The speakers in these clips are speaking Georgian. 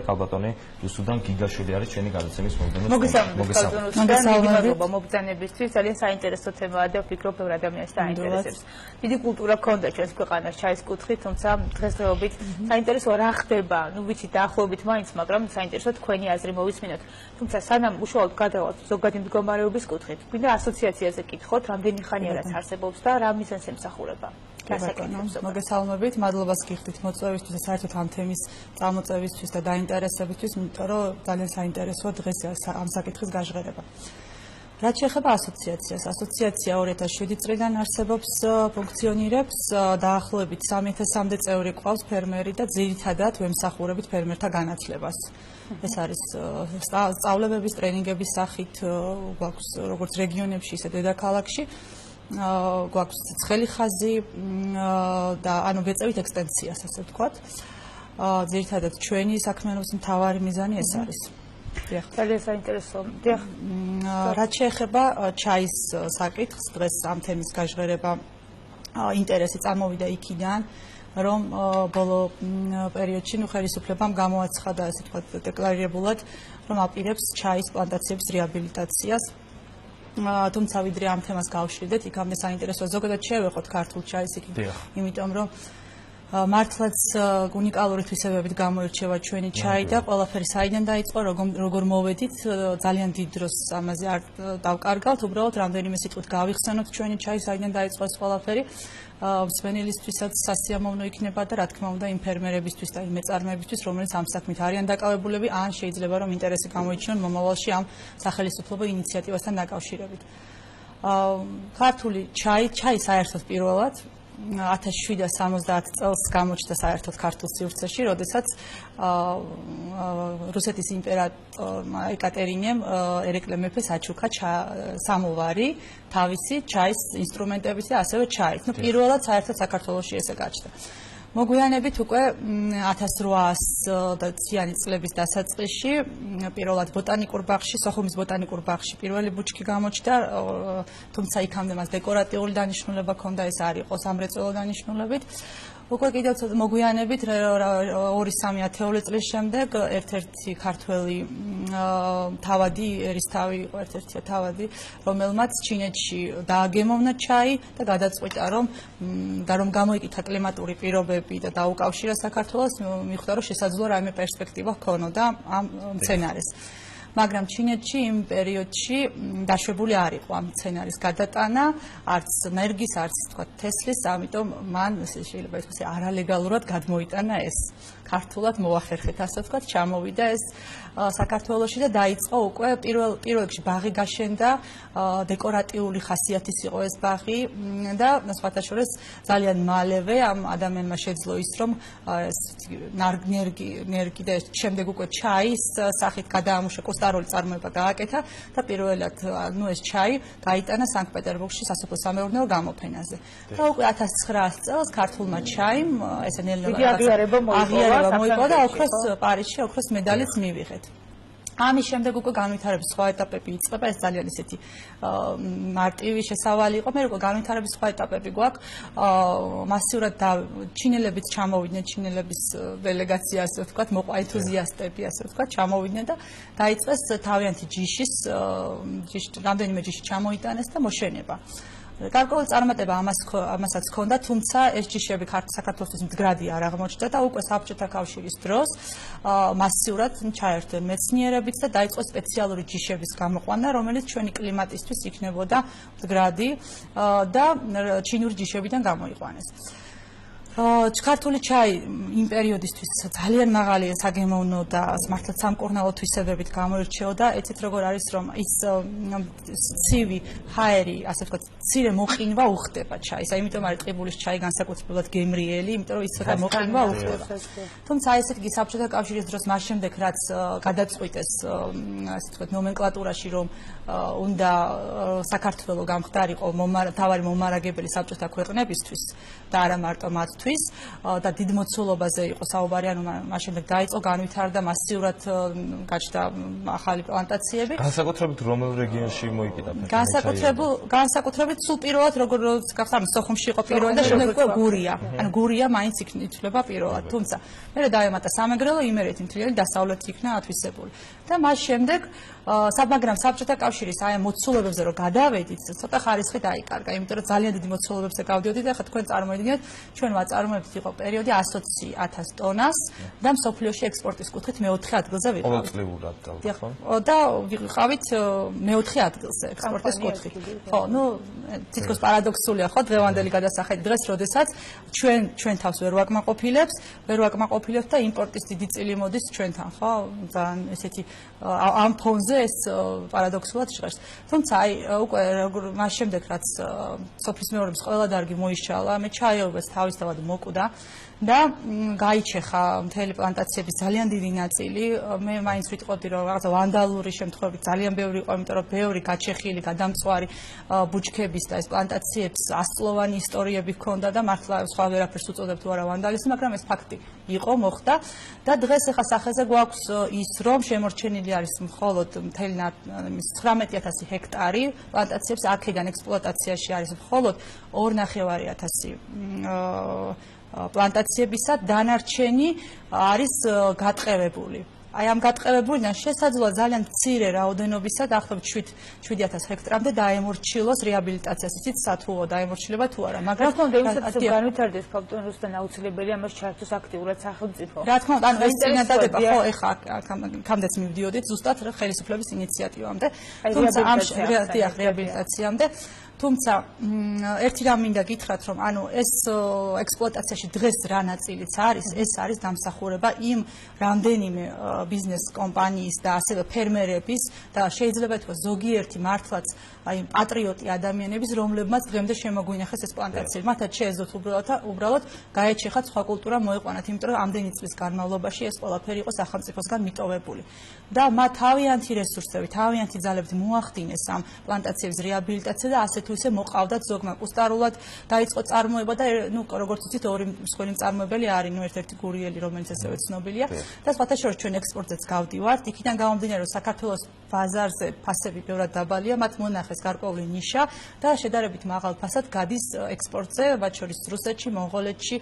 ქალბატონი რუსუდან გიგაშვილი არის ჩვენი გადაცემის მომდევნო. მოგესალმებით მობრძანებისთვის ძალიან საინტერესო თემაა და ვფიქრობ ბევრ ადამიანს დაინტერესებს. დიდი კულტურა ჰქონდა ჩვენს ქვეყანას ჩაის კუთხით, თუმცა დღესდღეობით საინტერესო რა ხდება, ну ვიცი დაახლოებით მაინც, მაგრამ საინტერესო თქვენი აზრი მოვისმინოთ. თუმცა სანამ უშუალოდ გადავალთ ზოგადი მდგომარეობის კუთხით, გვინდა ასოციაციაზე კითხოთ, რამდენი ხანია რაც არსებობს და რა მიზანს ემსახურება. მოგესალმებით, მადლობას გიხდით მოწვევისთვის და საერთოდ ამ თემის წამოწევისთვის და დაინტერესებისთვის, იმიტომ რომ ძალიან საინტერესოა დღეს ამ საკითხის გაჟღერება. რაც შეეხება ასოციაციას, ასოციაცია 2007 წლიდან არსებობს, ფუნქციონირებს, დაახლოებით 3000-მდე წევრი ყავს ფერმერი და ძირითადად ვემსახურებით ფერმერთა განათლებას. ეს არის სწავლებების, ტრენინგების სახით, გვაქვს როგორც რეგიონებში, ისე დედაქალაქში. გვაქვს ცხელი ხაზი და ანუ ვეწევით ექსტენსიას, ასე ვთქვათ. ძირითადად ჩვენი საქმიანობის მთავარი მიზანი ეს არის. ძალიან საინტერესო. რაც შეეხება ჩაის საკითხს, დღეს ამ თემის გაჟღერება ინტერესი წამოვიდა იქიდან, რომ ბოლო პერიოდში ხელისუფლებამ გამოაცხადა, ასე ვთქვათ, დეკლარირებულად, რომ აპირებს ჩაის პლანტაციების რეაბილიტაციას. თუმცა ვიდრე ამ თემას გავშვიდეთ, იქამდე საინტერესოა ზოგადად შევეხოთ ქართულ ჩაის იქ, იმიტომ რომ მართლაც უნიკალური თვისებებით გამოირჩევა ჩვენი ჩაი და ყველაფერი საიდან დაიწყო, როგორ მოვედით, ძალიან დიდ დროს ამაზე არ დავკარგავთ, უბრალოდ რამდენიმე სიტყვით გავიხსენოთ ჩვენი ჩაი საიდან დაიწყო ეს ყველაფერი. მსმენელისთვისაც სასიამოვნო იქნება და რა თქმა უნდა იმ ფერმერებისთვის და იმ მეწარმეებისთვის, რომელიც ამ საქმით არიან დაკავებულები, ან შეიძლება რომ ინტერესი გამოიჩინონ მომავალში ამ სახელმწიფო ინიციატივასთან დაკავშირებით. ქართული ჩაი საერთოდ პირველად 1770 წელს გამოჩნდა საერთოდ ქართულ სივრცეში, როდესაც რუსეთის იმპერატორმა ეკატერინემ ერეკლე მეფეს აჩუქა სამოვარი თავისი ჩაის ინსტრუმენტებით და ასევე ჩაით. ნუ პირველად საერთოდ საქართველოში ესე გაჩნდა. მოგვიანებით უკვე 1800-იანი წლების დასაწყისში პირველად ბოტანიკურ ბაღში, სოხუმის ბოტანიკურ ბაღში პირველი ბუჩქი გამოჩნდა, თუმცა იქამდე მას დეკორატიული დანიშნულება ჰქონდა, ეს არ იყო სამრეწველო დანიშნულებით. უკვე კიდევ მოგვიანებით 2-3 ათეული წლის შემდეგ ერთ-ერთი ქართველი თავადი, ერისთავი იყო ერთ-ერთი თავადი, რომელმაც ჩინეთში დააგემოვნა ჩაი და გადაწყვიტა, რომ გამოიკითა კლიმატური პირობები და დაუკავშირა საქართველოს, მიხვდა, რომ შესაძლოა რაიმე პერსპექტივა ჰქონოდა ამ მცენარეს. მაგრამ ჩინეთში იმ პერიოდში დაშვებული არ იყო ამ მცენარის გადატანა, არც ნერგის, არც თქვა თესლის, ამიტომ მან შეიძლება ითქვას არალეგალურად გადმოიტანა ეს. ქართულად მოახერხეთ, ასე ვთქვათ, ჩამოვიდა ეს საქართველოში და დაიწყო უკვე პირველ რიგში ბაღი გაშენდა, დეკორატიული ხასიათის იყო ეს ბაღი და სხვათა შორის ძალიან მალევე ამ ადამიანმა შეძლო ის, რომ ნერგი და შემდეგ უკვე ჩაის სახით გადაამუშა კუსტარული წარმოება გააკეთა და პირველად ეს ჩაი გაიტანა სანქტ-პეტერბურგში სასოფლო-სამეურნეო გამოფენაზე. და უკვე 1900 წელს ქართულმა ჩაიმ ესე დიდი აღიარება მოიპოვა და ოქროს პარიზში ოქროს მედალიც მივიღეთ. ამის შემდეგ უკვე განვითარების სხვა ეტაპები იწყება, ეს ძალიან ისეთი მარტივი შესავალი იყო, მე უკვე განვითარების სხვა ეტაპები გვაქვს, მასიურად ჩინელებიც ჩამოვიდნენ, ჩინელების დელეგაცია, ასე ვთქვათ, მოყვა ენთუზიასტები, ასე ვთქვათ, ჩამოვიდნენ და დაიწყეს თავიანთი რამდენიმე ჯიში ჩამოიტანეს და მოშენება. გარკვეული წარმატება ამასაც ჰქონდა, თუმცა ეს ჯიშები საქართველოსთვის მდგრადი არ აღმოჩნდა და უკვე საბჭოთა კავშირის დროს მასიურად ჩაერთვნენ მეცნიერებიც და დაიწყო სპეციალური ჯიშების გამოყვანა, რომელიც ჩვენი კლიმატისთვის იქნებოდა მდგრადი და ჩინური ჯიშებიდან გამოიყვანეს. ქართული ჩაი იმ პერიოდისთვის ძალიან მაღალი საგემოვნო და მართლაც სამკურნალო თვისებებით გამოირჩეოდა. ეცეთ როგორ არის, რომ ის ცივი ჰაერი, ასე ვთქვათ, მცირე მოყინვა უხდება ჩაის. ამიტომ არის ტყიბულის ჩაი განსაკუთრებულად გემრიელი, იმიტომ რომ ის ცოტა მოყინვა უხდება. თუმცა ესეთ კი საბჭოთა კავშირის დროს მას შემდეგ რაც გადაწყვიტეს, ასე ვთქვათ, ნომენკლატურაში, რომ უნდა საქართველოს გამხდარიყო თავარი მომარაგებელი საბჭოთა ქვეყნებისთვის და არა მარტო მათ მათთვის და დიდ მოცულობაზე იყო საუბარი, ანუ მას შემდეგ დაიწყო განვითარდა მასიურად გაჩნდა ახალი პლანტაციები. განსაკუთრებით რომელ რეგიონში მოიკიდა? განსაკუთრებით სულ პირველად როგორც გახსოვთ, სოხუმში იყო პირველად და შემდეგ უკვე გურია. ანუ გურია მაინც ითვლება პირველად, თუმცა მერე დაემატა სამეგრელო, იმერეთი მთლიანი დასავლეთი იქნა ათვისებული. და მას შემდეგ მაგრამ საბჭოთა კავშირის აი მოცულობებზე რომ გადავედით, ცოტა ხარისხი დაიკარგა, იმიტომ რომ ძალიან დიდი მოცულობებზე გავდიოდით და ხა თქვენ წარმოიდგინეთ, ჩვენ ვაწარმოებთ იყო პერიოდი 120,000 ტონას და მსოფლიოში ექსპორტის კუთხით მე-4 ადგილზე ვიყავით. ყოველწლიურად ალბათ, ხო? და ვიყავით მე-4 ადგილზე ექსპორტის კუთხით. ხო, ну, თითქოს პარადოქსულია, ხო, დღევანდელი გადასახადი დღეს, როდესაც ჩვენ თავს ვერ ვაკმაყოფილებთ და იმპორტის დიდი წილი მოდის ჩვენთან, ხო? ძალიან ესეთი ამ ფონზე ეს პარადოქსულად ჟღერს. თუმცა აი უკვე მას შემდეგ რაც სოფლის მეურნეობის ყველა დარგი მოიშალა, მე ჩაეუბეს თავისთავად მოკვდა და გაიჩეხა მთელი პლანტაციების ძალიან დიდი ნაწილი. მე მაინც ვიტყოდი რომ რაღაცა ვანდალური შემთხვევები ძალიან ბევრი იყო, იმიტომ რომ ბევრი გაჩეხილი, გადამწვარი ბუჩქების და ეს პლანტაციებს 100-წლოვანი ისტორიები ჰქონდა და მართლა სხვა ვერაფერს უწოდებთ თუ არა ვანდალიზმი, მაგრამ ეს ფაქტი იყო, მოხდა და დღეს ახლა სახეზე გვაქვს ის რომ შემორჩენილი არის მხოლოდ მთელი 19,000 ჰექტარი პლანტაციებს, აქედან ექსპლუატაციაში არის მხოლოდ 2,500 პლანტაციებისა, დანარჩენი არის გატყევებული. აი ამ გატყევებულიდან შესაძლოა ძალიან მცირე რაოდენობისა, დაახლოებით 7,000 ჰექტრამდე დაემორჩილოს რეაბილიტაციას. იცით სათუო დაემორჩილება თუ არა, მაგრამ რა თქმა უნდა, იმასაც განვითარდეს ფაქტოროსთან აუცილებელია მას ჩართოს აქტიურად სახელმწიფო. რა თქმა უნდა, ანუ ეს წინადადება ხო ეხა აქამდეც მივდიოდით ზუსტად ხელისუფლების ინიციატივამდე, თუმცა ამ რეაბილიტაციამდე. თუმცა ერთი რამ მინდა გითხრათ, რომ ანუ ეს ექსპლუატაციაში დღეს რა ნაწილიც არის, ეს არის დამსახურება იმ რამდენიმე ბიზნეს კომპანიის და ასევე ფერმერების და შეიძლება ითქვას ზოგიერთი მართლაც აი პატრიოტი ადამიანების, რომლებმაც დღემდე შემოგვინახეს ეს პლანტაციები. მათაც შეეძლოთ უბრალოდ გაეჩეხათ სხვა კულტურა მოიყვანათ, იმიტომ რომ ამდენი წლის განმავლობაში ეს ყველაფერი იყო სახელმწიფოსგან მიტოვებული. და მათ თავიანთი რესურსები, თავიანთი ძალებით მოახდინეს ამ პლანტაციების რეაბილიტაცია და ასე თუ ისე მოყავდათ ზოგმა კუსტარულად დაიწყო წარმოება და ნუ როგორც ვთქვით, ორი მსხვილი მწარმოებელი არის, ნუ ერთ-ერთი გურიელი, რომელიც ასევე ცნობილია და სხვათა შორის ჩვენ ექსპორტზეც გავდივართ. იქიდან გამომდინარე, რომ საქართველოს ბაზარზე ფასები ბევრად დაბალია, მათ მონახეს გარკვეული ნიშა და შედარებით მაღალ ფასად გადის ექსპორტზე, მათ შორის რუსეთში, მონღოლეთში,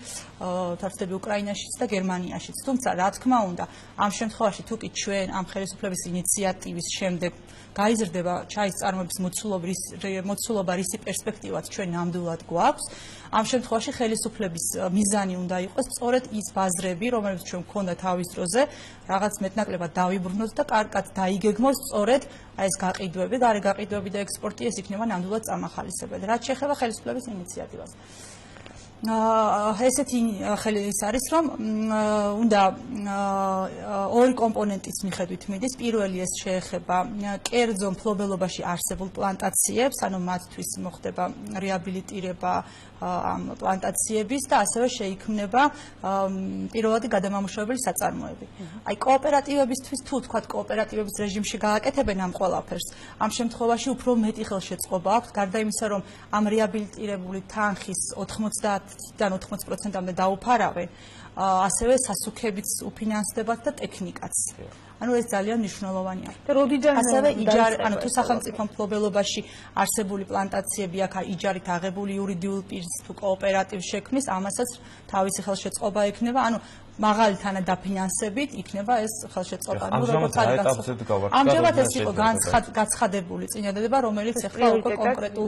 თორემ უკრაინაშიც და გერმანიაშიც. თუმცა რა თქმა უნდა, ამ შემთხვევაში თუ კი ჩვენ ამ ხელისუფლების ინიციატივის შემდეგ გაიზრდება ჩაის წარმოების მოცულობა, რისი პერსპექტივაც ჩვენ ნამდვილად გვაქვს. ამ შემთხვევაში ხელისუფლების მიზანი უნდა იყოს სწორედ ის ბაზრები, რომლებიც ჩვენ გვქონდა თავის დროზე, რაღაც მეტნაკლებად დავიბრუნოთ და კარგად დაიგეგმოს სწორედ აი ეს გაყიდვები, გარე გაყიდვები და ექსპორტი, ეს იქნება ნამდვილად წამახალისებელი. რაც შეეხება ხელისუფლების ინიციატივას. ესეთი ის არის, რომ უნდა ორი კომპონენტის მიხედვით მიდის. პირველი ეს შეეხება კერძო მფლობელობაში არსებულ პლანტაციებს, ანუ მათთვის მოხდება რეაბილიტირება ამ პლანტაციების და ასევე შეიქმნება პირველადი გადამამუშავებელი საწარმოები. აი კოოპერატივებისთვის თუ თქვათ კოოპერატივების რეჟიმში გააკეთებენ ამ ყველაფერს, ამ შემთხვევაში უფრო მეტი ხელშეწყობა აქვს, გარდა იმისა, რომ ამ რეაბილიტირებული თანხის 90-დან 80%-მდე დაუფარავენ, ასევე სასუქებიც უფინანსდებათ და ტექნიკაც. ანუ ეს ძალიან მნიშვნელოვანია. და როდიდან ასევე იჯარი, ანუ თუ სახელმწიფო მფლობელობაში არსებული პლანტაციები აქ იჯარით აღებული იურიდიულ პირს თუ კოოპერატივს შექმნის, ამასაც თავისი ხელშეწყობა ექნება, ანუ მაღალი თანადაფინანსებით იქნება ეს ხელშეწყობა. ამჟამად ეს იყო გაცხადებული წინადადება, რომელიც ახლა უკვე კონკრეტულ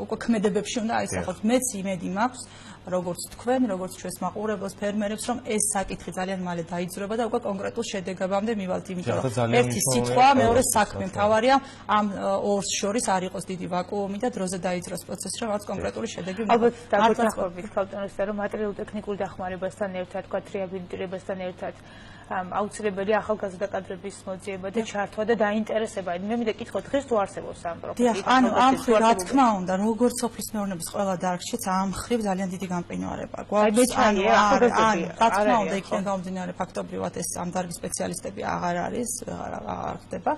უკვე ქმედებებში უნდა აისახოს. მეც იმედი მაქვს, როგორც თქვენ, როგორც ჩვენს მაყურებელს, ფერმერებს, რომ ეს საკითხი ძალიან მალე დაიძრება და უკვე კონკრეტულ შედეგებამდე მივალთ, იმიტომ რომ ერთი სიტყვა, მეორე საქმე, მთავარია ამ ორს შორის არ იყოს დიდი ვაკუუმი და დროზე დაიძროს პროცესი, რომ რაც კონკრეტული შედეგი მოხდეს. ალბათ დაგვეთანხმებით, ფავტონოსთან, რომ მატერიალურ-ტექნიკურ დახმარებასთან ერთად, თქვა რეაბილიტირებასთან ერთად აუცილებელი ახალგაზრდა კადრების მოძიება და ჩართვა და დაინტერესება. მე მინდა კითხო, დღეს თუ არსებობს ამ პროფილი? ანუ ამ მხრივ რა თქმა უნდა, როგორც სოფლის მეურნეობის ყველა დარგშიც ამ მხრივ ძალიან დიდი გამყინვარება გვაქვს. რა თქმა უნდა, იქიდან გამომდინარე ფაქტობრივად ეს ამ დარგის სპეციალისტები აღარ არის, აღარ ხდება.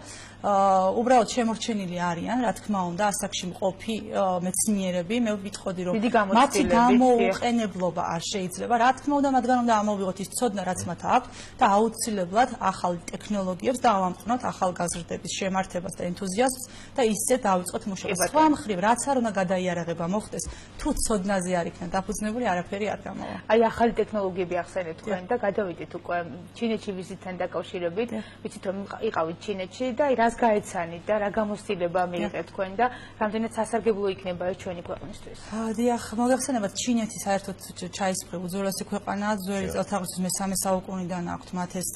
უბრალოდ შემორჩენილი არიან, რა თქმა უნდა, ასაკში მყოფი მეცნიერები, მე ვიტყოდი რომ მათი გამოუყენებლობა არ შეიძლება. რა თქმა უნდა, მათგან უნდა ამოვიღოთ ის ცოდნა, რაც მათ აქვთ და აუცილებლად ახალ ტექნოლოგიებს დავამყნოთ ახალგაზრდების შემართებას და ენთუზიაზმს და ისე დავიწყოთ მუშაობა. სხვა მხრივ, რაც არ უნდა გადაიარაღება მოხდეს, თუ ცოდნაზე არ იქნა დაფუძნებული, არაფერი არ გამოვა. აი ახალი ტექნოლოგიები ახსენეთ თქვენ და გადავიდეთ უკვე ჩინეთში ვიზიტთან დაკავშირებით. ვიცით რომ იყავით ჩინეთში და რას გაეცანით და რა გამოცდილება მიიღეთ თქვენ და რამდენად სასარგებლო იქნება ეს ჩვენი ქვეყნისთვის? დიახ, მოგახსენებათ, ჩინეთი საერთოდ ჩაის მხრივ უძველესი ქვეყანაა, ძველი წელთაღრიცხვის მე-3 საუკუნიდან აქვთ მათ ეს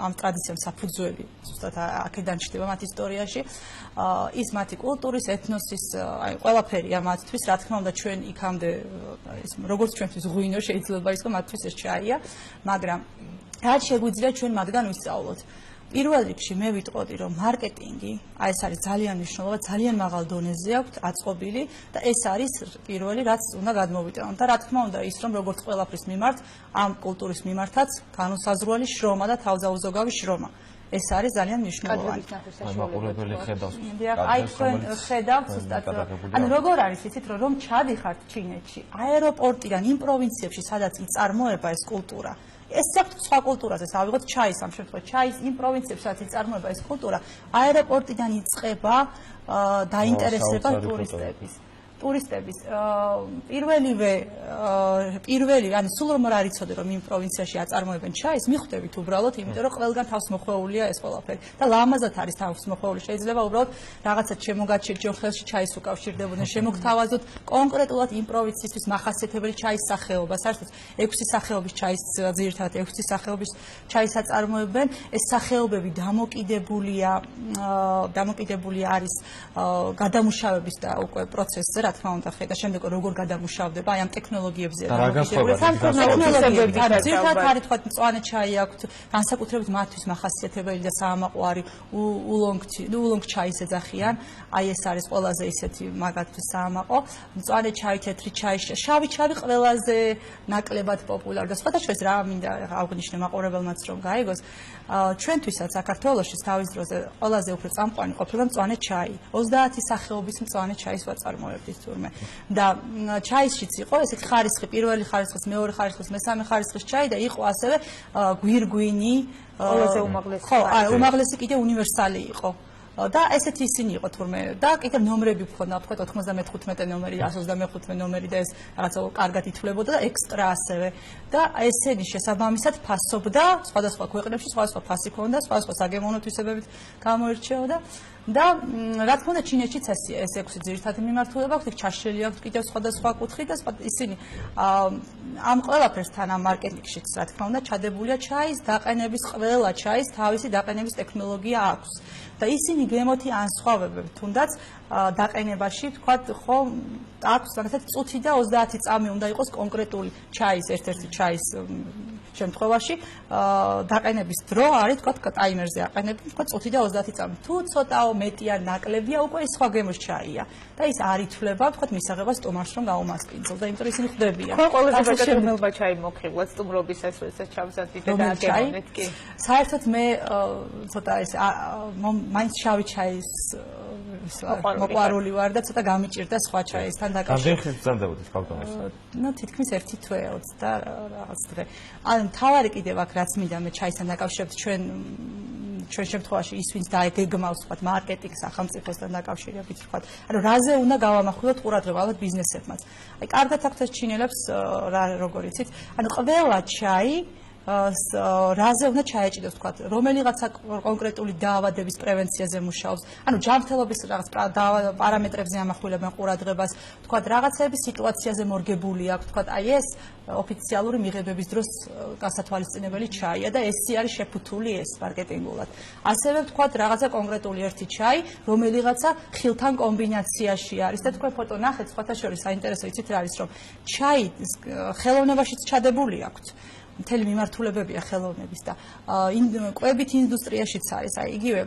ამ ტრადიციამ საფუძველი, ზუსტად აქედან ჩნდება მათ ისტორიაში. ის მათი კულტურის, ეთნოსის, აი ყველაფერია მათთვის, რა თქმა უნდა, ჩვენ იქამდე როგორც ჩვენთვის ღვინო შეიძლება იყოს, მათთვის ეს ჩაია, მაგრამ რაც შეგვიძლია ჩვენ მათგან ვისწავლოთ. პირველ რიგში მე ვიტყოდი რომ მარკეტინგი, აი ეს არის ძალიან მნიშვნელოვანი, ძალიან მაღალ დონეზე აქვთ აწყობილი და ეს არის პირველი რაც უნდა გადმოვიტანოთ და რა თქმა უნდა ის რომ როგორც ყველაფრის მიმართ, ამ კულტურის მიმართაც განუსაზღვრელი შრომა და თავზაუზოგავი შრომა. ეს არის ძალიან მნიშვნელოვანი. მაყურებელი ხედავს. აი თქვენ ხედავთ ზუსტად. ანუ როგორ არის იცით რომ ჩადიხართ ჩინეთში, აეროპორტიდან იმ პროვინციებში სადაც იწარმოება ეს კულტურა. ეს საერთოდ სხვა კულტურაზე ავიღოთ ჩაის ამ შემთხვევაში ჩაის იმ პროვინციებში სადაც იწარმოება ეს კულტურა აეროპორტიდან იწყება დაინტერესება ტურისტების პირველი ანუ სულ რომ არ იცოდე რომ იმ პროვინციაში აწარმოებენ ჩაის მიხვდებით უბრალოდ იმიტომ რომ ყველგან თავს მოხვეულია ეს ყველაფერი და ლამაზად არის თავს მოხვეული შეიძლება უბრალოდ რაღაცა შემოგაჩერჯონ ხელში ჩაის უკავშირდებოდნენ შემოგთავაზოთ კონკრეტულად იმ პროვინციისთვის მახასიათებელი ჩაის სახეობა საერთოდ 6 სახეობის ჩაის ძირითადად 6 სახეობის ჩაის აწარმოებენ ეს სახეობები დამოკიდებული არის გადამუშავების და უკვე პროცესზე რა თქმა უნდა ხედა შემდეგ როგორ გადამუშავდება აი ამ ტექნოლოგიებზე ძირითადად არის თქვა მწვანე ჩაი აქვთ განსაკუთრებით მათთვის მახასიათებელი და საამაყო არის ულონგ ჩაის ეძახიან აი ეს არის ყველაზე ისეთი მაგათთვის საამაყო მწვანე ჩაი თეთრი ჩაი შავი ჩაი ყველაზე ნაკლებად პოპულარია და სხვათა შორის რა მინდა აღნიშნე მაყურებელმაც რომ გაიგოს ჩვენთვისაც საქართველოში თავის დროზე ყველაზე უფრო წამყვანი ყოფილა მწვანე ჩაი 30 სახეობის მწვანე ჩაის ვაწარმოებდით თურმე და ჩაისშიც იყო ესეთი ხარისხი პირველი ხარისხის მეორე ხარისხის მესამე ხარისხის ჩაი და იყო ასევე გვირგვინი ყველაზე უმაღლესი ხო უმაღლესი კიდე უნივერსალი იყო და ესეთი ისინი იყო თურმე და კიდე ნომრები ვქონდა თქვა 95 ნომერი 125 ნომერი და ეს რაღაცა კარგად ითვლებოდა და ექსტრა ასევე და ესენი შესაბამისად ფასობდა სხვადასხვა ქვეყნებში სხვადასხვა ფასი ქონდა სხვადასხვა საგემოვნო თვისებებით გამოირჩეოდა და რა თქმა უნდა ჩინეთშიც ეს 6 ძირითადი მიმართულება აქვს ჩაშლილი აქვს კიდევ სხვადასხვა კუთხით და ისინი ამ ყველაფერსთან ამ მარკეტინგშიც რა თქმა უნდა ჩადებულია ჩაის დაყენების ყველა ჩაის თავისი დაყენების ტექნოლოგია აქვს და ისინი გემოთი ანსხვავებენ თუნდაც დაყენებაში თქვა ხო აქვს მაგალითად წუთი და 30 წამი უნდა იყოს კონკრეტული ჩაის ერთ-ერთი ჩაის შემთხვევაში დაყენების დრო არის თქვა ტაიმერზე აყენებენ თქვა წუთი და 30 წამი თუ ცოტაო მეტი ან ნაკლებია უკვე ის სხვა გემოს ჩაია და ის არ ითვლება თქვა მისაღება სტუმარს რომ გაუმასპინძლო და იმიტომ ისინი ხდებიან ხო ყველაზე მეტად მელბა ჩაი მოხიბლა სტუმრობისას როდესაც ჩავზარდით და დააგემოვნეთ კი საერთოდ მე ცოტა ეს მაინც შავი ჩაის მოყვარული ვარ და ცოტა გამიჭირდა სხვა ჩაისთან დაკავშირებით. რამდენი ხნით გრძელდებოდით კავკასიაში? ნუ თითქმის 1 თვე 20 და რაღაც დღე. ანუ თავარი კიდევ აქ რაც მინდა მე ჩაისთან დაკავშირებით ჩვენ შემთხვევაში ის ვინც დაეგმავს თქვა მარკეტინგ სახელმწიფოსთან დაკავშირებით თქვა. ანუ რაზე უნდა გავამახვილოთ ყურადღება ალბათ ბიზნესებმაც. აი კარგად აქვთ ეს ჩინელებს რა როგორ იცით? ანუ ყველა ჩაი რაზე უნდა ჩაეჭიდოს თქვა რომელიღაცა კონკრეტული დაავადების პრევენციაზე მუშაობს ანუ ჯანმრთელობის რაღაც პარამეტრებზე ამახვილებენ ყურადღებას თქვა რაღაცების სიტუაციაზე მორგებული აქვს თქვა აი ეს ოფიციალური მიღებების დროს გასათვალისწინებელი ჩაია და ესე არის შეფუთული ეს მარკეტინგულად ასევე თქვა რაღაცა კონკრეტული ერთი ჩაი რომელიღაცა ხილთან კომბინაციაში არის და თქვა ფოტო ნახეთ სხვათა შორის საინტერესო იცით რა არის რომ ჩაი ხელოვნებაშიც ჩადებული აქვს მთელი მიმართულებებია ხელოვნების და კვებით ინდუსტრიაშიც არის, აი იგივე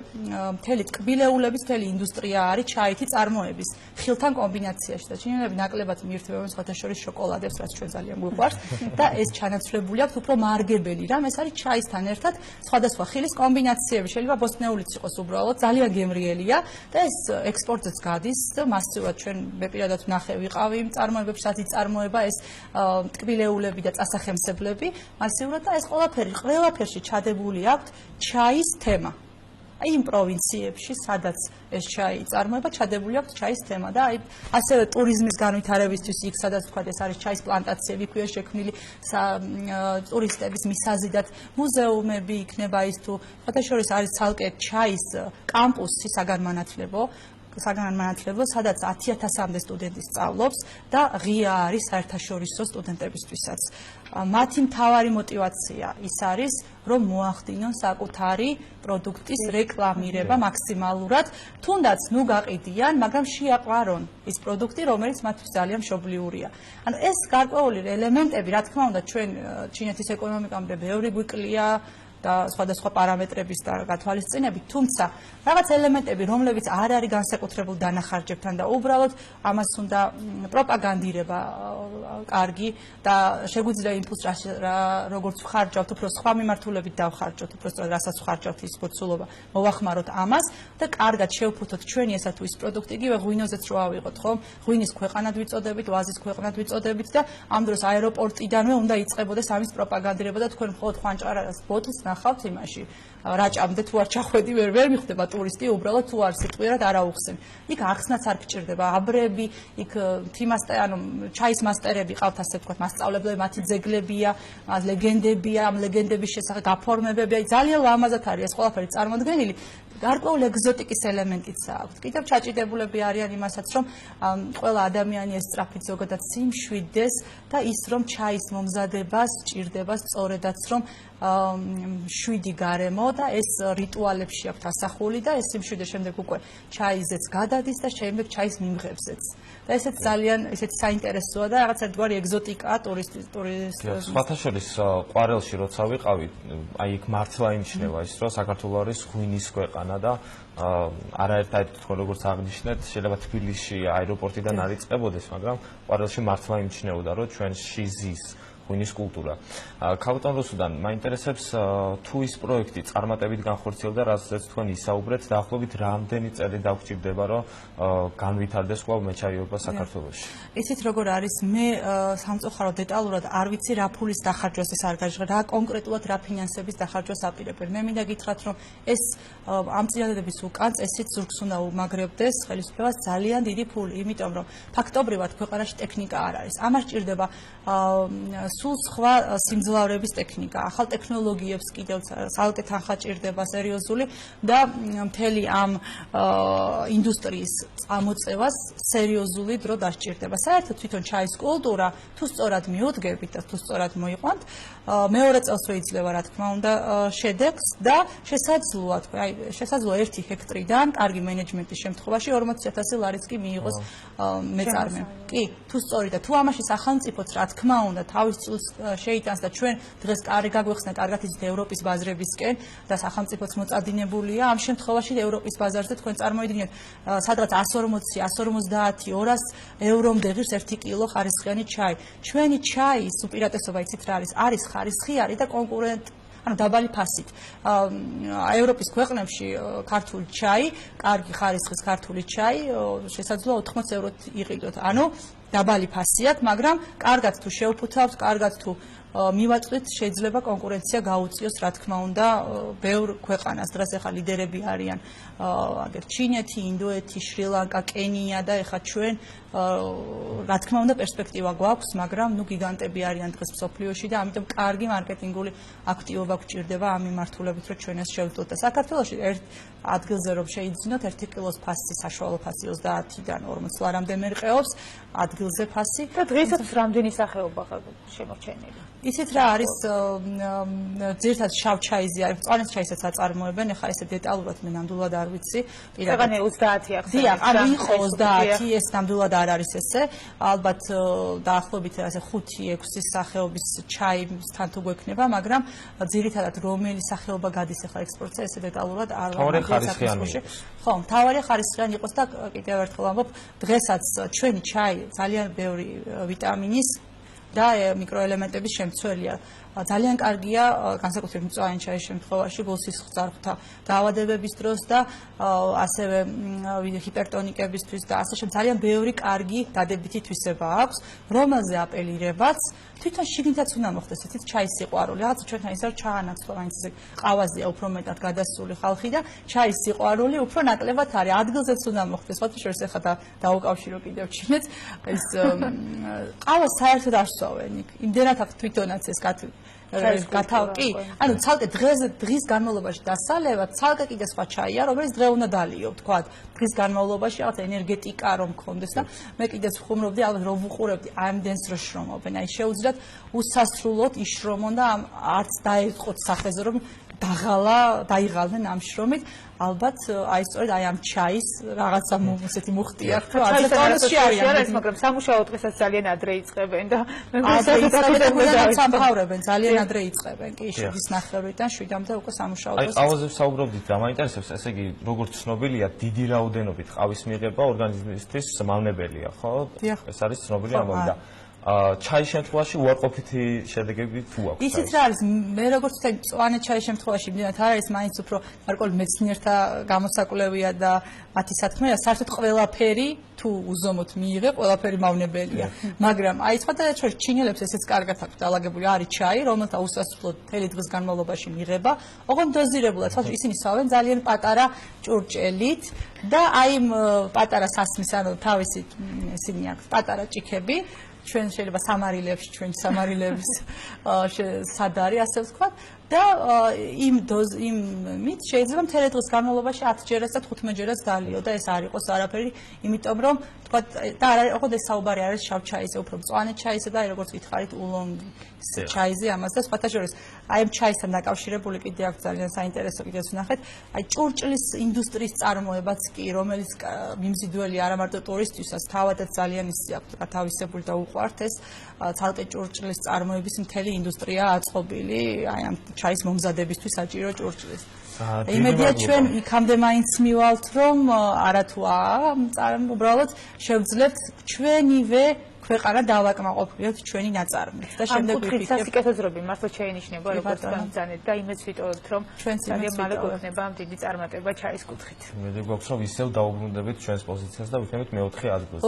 მთელი ტკბილეულების მთელი ინდუსტრია არის ჩაითი წარმოების ხილთან კომბინაციაში და ჩინელები ნაკლებად მიირთმევენ სხვათა შორის შოკოლადებს, რაც ჩვენ ძალიან გვიყვარს და ეს ჩანაცვლებული აქვს უფრო მარგებელი რამ, ეს არის ჩაისთან ერთად სხვადასხვა ხილის კომბინაციები, შეიძლება ბოსტნეულიც იყოს უბრალოდ, ძალიან გემრიელია და ეს ექსპორტზეც გადის მასიურად ჩვენ მეპირადად ვნახე ვიყავი იმ წარმოებებში, რაც იწარმოება ეს ტკბილეულები და წასახემსებლები მასიურად და ეს ყველაფერში ჩადებული აქვს ჩაის თემა. აი იმ პროვინციებში, სადაც ეს ჩაი იწარმოება, ჩადებული აქვს ჩაის თემა და აი ასევე ტურიზმის განვითარებისთვის იქ სადაც თქვა ეს არის ჩაის პლანტაციები, იქია შექმნილი ტურისტების მისაზიდად მუზეუმები იქნება ის თუ ფათაშორის არის ცალკე ჩაის კამპუსი საგანმანათლებლო, სადაც 10,000-მდე სტუდენტი სწავლობს და ღია არის საერთაშორისო სტუდენტებისთვისაც. მათი მთავარი мотиваცია ის არის, რომ მოახდინონ საკუთარი პროდუქტის რეკლამირება მაქსიმალურად, თუნდაც ნუ გაყიდიან, მაგრამ შეაყვარონ ის პროდუქტი, რომელიც მათთვის ძალიან მშობლიურია. ანუ ეს გარკვეული ელემენტები, რა თქმა უნდა, ჩვენ ჩინეთის ეკონომიკამდე ბევრი გვიკლია და სხვადასხვა პარამეტრების და გათვალისწინებით, თუმცა რაღაც ელემენტები, რომლებიც არ არის განსაკუთრებულ დანახარჯებთან და უბრალოდ ამას უნდა პროპაგანდირება კარგი და შეგვიძლია იმპულს როგორც ვხარჯავთ, უფრო სხვა მიმართულებით დავხარჯოთ, უფრო რასაც ვხარჯავთ ის მოცულობა მოვახმაროთ ამას და კარგად შევფუთოთ ჩვენი ესა თუ ის პროდუქტი, იგივე ღვინოზეც რო ავიღოთ, ხო? ღვინის ქვეყანად ვიწოდებით, ვაზის ქვეყანად ვიწოდებით და ამ დროს აეროპორტიდანვე უნდა იწყებოდეს ამის პროპაგანდირება და თქვენ მხოლოდ ხვანჭარას ბოთლს ნახავთ იმაში რაჭამდე თუ არ ჩახვედი ვერ მიხდება ტურისტი უბრალოდ თუ არ სიტყვიერად არ აუხსენ. იქ ახსნაც არ გჭირდება, აბრები, იქ ჩაის მასტერები ყავთ ასე ვთქვათ, მასწავლებლები, მათი ძეგლებია, ლეგენდებია, ამ ლეგენდების შესახებ გაფორმებებია, ძალიან ლამაზად არის ეს ყველაფერი წარმოდგენილი. გარკვეული ეგზოტიკის ელემენტიც აქვს. კიდევ ჩაჭიდებულები არიან იმასაც, რომ ყველა ადამიანი ესწრაფით ზოგადად სიმშვიდეს და ის რომ ჩაის მომზადებას სჭირდება სწორედაც რომ შვიდი გარემო და ეს რიტუალებში აქვს ასახული და ეს სიმშვიდე შემდეგ უკვე ჩაიზეც გადადის და შემდეგ ჩაის მიმღებზეც. და ესეც ძალიან ესეთი საინტერესოა და რაღაც ერთგვარი ეგზოტიკაა ტურისტის. სხვათა შორის ყვარელში როცა ვიყავი, აი იქ მართლა იმჩნევა ის, რომ საქართველო არის ღვინის ქვეყანა და არაერთად თქვენ როგორც აღნიშნეთ, შეიძლება თბილისში აეროპორტიდან არ იწყებოდეს, მაგრამ ყვარელში მართლა იმჩნეოდა, რომ ჩვენში ზის ღვინის კულტურა. ქალბატონ რუსუდან, მაინტერესებს თუ ის პროექტი წარმატებით განხორციელდა, რასაც თქვენ ისაუბრეთ, დაახლოებით რამდენი წელი დაგჭირდება, რომ განვითარდეს კვლავ მეჩაიეობა საქართველოში? იცით როგორ არის, მე სამწუხაროდ დეტალურად არ ვიცი რა ფულის დახარჯვას ეს არ გაჟღერა, რა კონკრეტულად რა ფინანსების დახარჯვას აპირებენ. მე მინდა გითხრათ, რომ ეს ამ წინადადების უკან წესით ზურგს უნდა უმაგრებდეს ხელისუფლებას ძალიან დიდი ფული, იმიტომ რომ ფაქტობრივად ქვეყანაში ტექნიკა არ არის. ამას სჭირდება სულ სხვა სიმძლავრების ტექნიკა, ახალ ტექნოლოგიებს კიდევ ცალკე თანხა ჭირდება სერიოზული და მთელი ამ ინდუსტრიის წამოწევას სერიოზული დრო დასჭირდება. საერთოდ თვითონ ჩაის კულტურა თუ სწორად მიუდგებით და თუ სწორად მოიყვანთ, მეორე წელს შეიძლება რა თქმა უნდა შედეგს და შესაძლოა, აი შესაძლოა 1 ჰექტრიდან კარგი მენეჯმენტის შემთხვევაში 40,000 ლარიც კი მიიღოს მეწარმე. კი, თუ სწორი და თუ ამაში სახელმწიფოც რა თქმა უნდა თავის წულს შეიტანს და ჩვენ დღეს კარგი გაგვეხსნა კარგად იცით ევროპის ბაზრებისკენ და სახელმწიფოც მოწადინებულია, ამ შემთხვევაში ევროპის ბაზარზე თქვენ წარმოიდგინეთ სადღაც 140, 150, 200 ევრომდე ღირს 1 კილო ხარისხიანი ჩაი. ჩვენი ჩაის უპირატესობა იცით რა არის? არის ხარისხიანი და კონკურენტ ანუ დაბალი ფასით. ევროპის ქვეყნებში ქართული ჩაი, კარგი ხარისხის ქართული ჩაი შესაძლოა 80 ევროთ იყიდოთ. ანუ დაბალი ფასიათ, მაგრამ კარგად თუ შევფუთავთ, კარგად თუ მივაწვით, შეიძლება კონკურენცია გაუწიოს, რა თქმა უნდა, ბევრ ქვეყანას. დღეს ახლა ლიდერები არიან აგერ ჩინეთი, ინდოეთი, შრი-ლანკა, კენია და ახლა ჩვენ რა თქმა უნდა პერსპექტივა გვაქვს, მაგრამ ნუ გიგანტები არიან დღეს მსოფლიოში და ამიტომ კარგი მარკეტინგული აქტივობა გვჭირდება ამ მიმართულებით, რომ ჩვენ ეს შევძლოთ. და საქართველოში ერთ ადგილზე რომ შეიძინოთ 1 კილოს ფასი, საშუალო ფასი 30-დან 40 ლარამდე მერყეობს, ადგილზე ფასი. და დღესაც რამდენი სახეობა შემორჩენილი? იცით რა არის ძირითადად შავ ჩაიზე არის, მწვანე ჩაისაც აწარმოებენ, ეხლა ესე დეტალურად მე ნამდვილად არ ვიცი. ქვეყანე 30 ახლა. დიახ, ანუ იყო 30, ეს ნამდვილად არ არის ესე. ალბათ დაახლოებით ასე 5-6 სახეობის ჩაისთან თუ გვექნება, მაგრამ ძირითადად რომელი სახეობა გადის ახლა ექსპორტზე, ესე დეტალურად არ მთავარი ხარისხიანი იყოს. ხო, მთავარი ხარისხიანი იყოს და კიდევ ერთხელ ამბობ, დღესაც ჩვენი ჩაი ძალიან ბევრი ვიტამინის და მიკროელემენტების შემცველია. ძალიან კარგია განსაკუთრებით მწვანე ჩაის შემთხვევაში გულსისხლძარღვთა დაავადებების დროს და ასევე ჰიპერტონიკებისთვის და ასე შემდეგ ძალიან ბევრი კარგი დადებითი თვისება აქვს, რომელზე აპელირებაც თვითონ შიგნითაც უნდა მოხდეს ესეთი ჩაის სიყვარული. რაღაც ჩვენთან ისე ჩაანაცვლა, მაინც ესე ყავაზია უფრო მეტად გადასული ხალხი და ჩაის სიყვარული უფრო ნაკლებად არის. ადგილზეც უნდა მოხდეს. სხვათა შორის ახლა დაუკავშირო კიდევ ჩინეთ ეს ყავას საერთოდ არ სვავენ იქ. იმდენად აქვს თვითონაც ეს გათავკი. ანუ ცალკე დღის განმავლობაში დასალევა, ცალკე კიდე სხვა ჩაია, რომელიც დღე უნდა დალიო, თქვა, დღის განმავლობაში რაღაც ენერგეტიკა რომ მქონდეს და მე კიდეც ვხუმრობდი, ალბათ რომ ვუყურებდი ამდენს რო შრომობენ. აი შეუძლიათ უსასრულოდ იშრომონ და არც დაეწყოთ სახეზე რომ დაიღალნენ ამ შრომით. ალბათ აი სწორედ აი ამ ჩაის რაღაცა ესეთი მუხტია ხო არც ტონში არის მაგრამ სამუშაო დღესაც ძალიან ადრე იწყებენ და სამთავრებენ ძალიან ადრე იწყებენ კი 7-9-დან 7-მდე უკვე სამუშაო დღეს აი ყავაზე საუბრობდით რა მაინტერესებს ესე იგი როგორც ცნობილია დიდი რაოდენობით ყავის მიღება ორგანიზმისთვის მავნებელია ხო ეს არის ცნობილი ამბავი და ჩაის შემთხვევაში უარყოფითი შედეგები თუ აქვს? ისიც რა არის, მე როგორც ვთქვი, მწვანე ჩაის შემთხვევაში იმდენად არ არის, მაინც უფრო გარკვეული მეცნიერთა გამოსაკვლევია და მათი სათქმელია, საერთოდ ყველაფერი თუ უზომოდ მიიღე, ყველაფერი მავნებელია. მაგრამ აი სხვადასხვა შორის ჩინელებს ესეც კარგად აქვს დალაგებული, არის ჩაი, რომელთა უსასრულოდ მთელი დღის განმავლობაში მიიღება, ოღონდ დოზირებულად, სხვა ისინი სვავენ ძალიან პატარა ჭურჭელით და აი პატარა სასმის, ანუ თავისი ისინი აქვს პატარა ჭიქები. ჩვენ შეიძლება სამარილებში, ჩვენ სამარილების სად არის, ასე ვთქვათ. და იმით შეიძლება მთელი დღის განმავლობაში 10 ჯერაც და 15 ჯერაც დალიო და ეს არ იყოს არაფერი, იმიტომ რომ თქვა და არ არის, ოღონდ ეს საუბარი არის შავ ჩაიზე, უფრო მწვანე ჩაიზე და როგორც გითხარით ულონგის ჩაიზე ამას და სხვათა შორის აი ამ ჩაისთან დაკავშირებული კიდე აქვს ძალიან საინტერესო კიდეც ვნახეთ, აი ჭურჭლის ინდუსტრიის წარმოებაც კი, რომელიც მიმზიდველი არა მარტო ტურისტთვისაც, თავადაც ძალიან ისე აქვს გათავისებული და უყვართ ეს ცალკე ჭურჭლის წარმოების მთელი ინდუსტრია აწყობილი აი ამ ჩაის მომზადებისთვის საჭირო ჭურჭლის. იმედია ჩვენ იქამდე მაინც მივალთ რომ არათუ უბრალოდ შევძლებთ ჩვენივე ქვეყანა დავაკმაყოფილებთ ჩვენი ნაწარმით და შემდეგ ვიფიქრებთ სასიკეთოძრები მართლა შეინიშნება როგორც განძანეთ და იმედს ვიტოვებთ რომ ძალიან მალე გვექნება ამ დიდი წარმატება ჩაის კუთხით. მე გვაქვს რომ ისევ დაუბრუნდებით ჩვენს პოზიციას და ვიქნებით მეოთხე ადგილზე.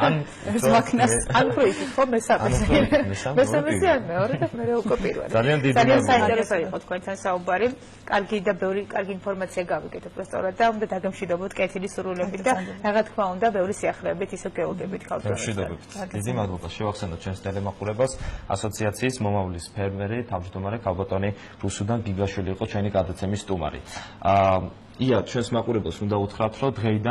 ან უფრო იქით ხო მესამეზე ან მეორე და მე უკვე პირველი. ძალიან საინტერესო იყო თქვენთან საუბარი. კარგი და ბევრი კარგი ინფორმაცია გავიგეთ უბრალოდ და უნდა დაგემშვიდობოთ კეთილი სურვილებით და რა თქმა უნდა ბევრი სიახლეებით ისე გეუბნებით ქალბატონებს. დიდი მადლობა შევახსენოთ ჩვენს ტელემაყურებელს ასოციაციის მომავლის ფერმერი თავმჯდომარე ქალბატონი რუსუდან გიგაშვილი იყო ჩვენი გადაცემის სტუმარი. ია ჩვენს მაყურებელს უნდა უთხრათ რომ დღეიდან